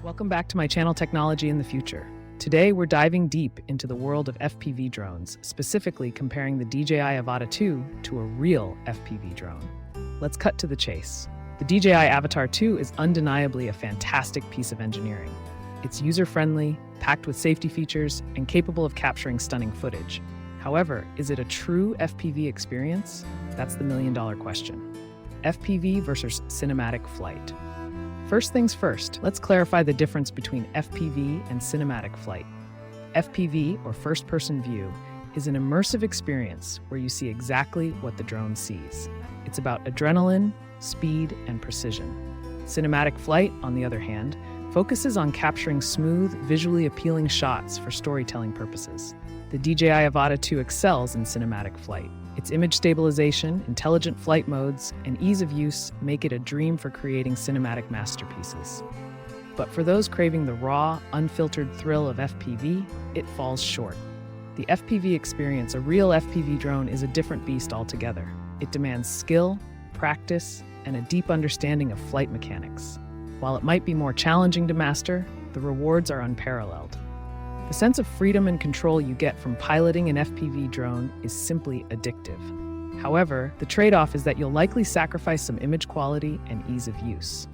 Welcome back to my channel, Technology in the Future. Today, we're diving deep into the world of FPV drones, specifically comparing the DJI Avata 2 to a real FPV drone. Let's cut to the chase. The DJI Avatar 2 is undeniably a fantastic piece of engineering. It's user-friendly, packed with safety features, and capable of capturing stunning footage. However, is it a true FPV experience? That's the million-dollar question. FPV versus cinematic flight. First things first, let's clarify the difference between FPV and cinematic flight. FPV, or first-person view, is an immersive experience where you see exactly what the drone sees. It's about adrenaline, speed, and precision. Cinematic flight, on the other hand, focuses on capturing smooth, visually appealing shots for storytelling purposes. The DJI Avata 2 excels in cinematic flight. Its image stabilization, intelligent flight modes, and ease of use make it a dream for creating cinematic masterpieces. But for those craving the raw, unfiltered thrill of FPV, it falls short. The FPV Experience, a real FPV drone, is a different beast altogether. It demands skill, practice, and a deep understanding of flight mechanics. While it might be more challenging to master, the rewards are unparalleled. The sense of freedom and control you get from piloting an FPV drone is simply addictive. However, the trade-off is that you'll likely sacrifice some image quality and ease of use.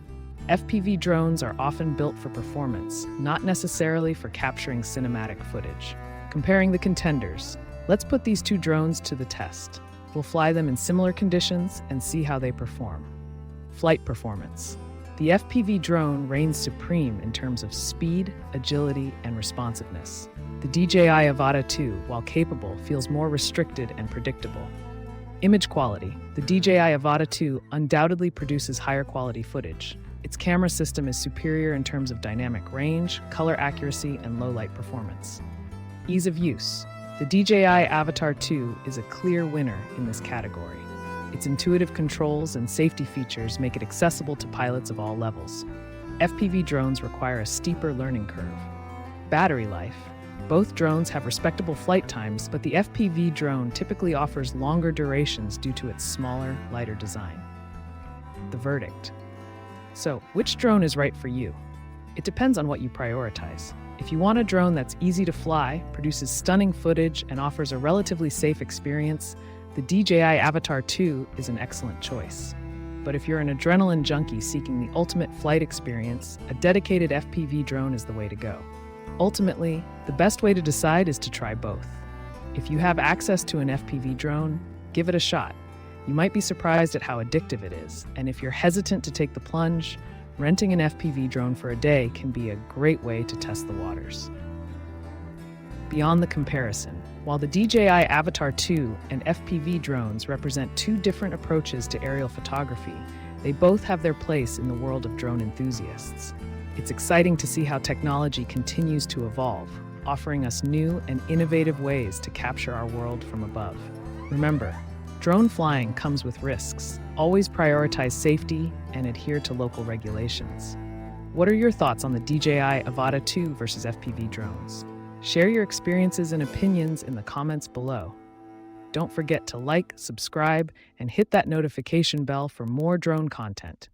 FPV drones are often built for performance, not necessarily for capturing cinematic footage. Comparing the contenders, let's put these two drones to the test. We'll fly them in similar conditions and see how they perform. Flight performance. The FPV drone reigns supreme in terms of speed, agility, and responsiveness. The DJI Avata 2, while capable, feels more restricted and predictable. Image quality. The DJI Avata 2 undoubtedly produces higher quality footage. Its camera system is superior in terms of dynamic range, color accuracy, and low light performance. Ease of use. The DJI Avatar 2 is a clear winner in this category. Its intuitive controls and safety features make it accessible to pilots of all levels. FPV drones require a steeper learning curve. Battery life. Both drones have respectable flight times, but the FPV drone typically offers longer durations due to its smaller, lighter design. The verdict. So, which drone is right for you? It depends on what you prioritize. If you want a drone that's easy to fly, produces stunning footage, and offers a relatively safe experience, the DJI Avatar 2 is an excellent choice. But if you're an adrenaline junkie seeking the ultimate flight experience, a dedicated FPV drone is the way to go. Ultimately, the best way to decide is to try both. If you have access to an FPV drone, give it a shot. You might be surprised at how addictive it is, and if you're hesitant to take the plunge, renting an FPV drone for a day can be a great way to test the waters. Beyond the comparison, while the DJI Avatar 2 and FPV drones represent two different approaches to aerial photography, they both have their place in the world of drone enthusiasts. It's exciting to see how technology continues to evolve, offering us new and innovative ways to capture our world from above. Remember, drone flying comes with risks. Always prioritize safety and adhere to local regulations. What are your thoughts on the DJI Avata 2 versus FPV drones? Share your experiences and opinions in the comments below. Don't forget to like, subscribe, and hit that notification bell for more drone content.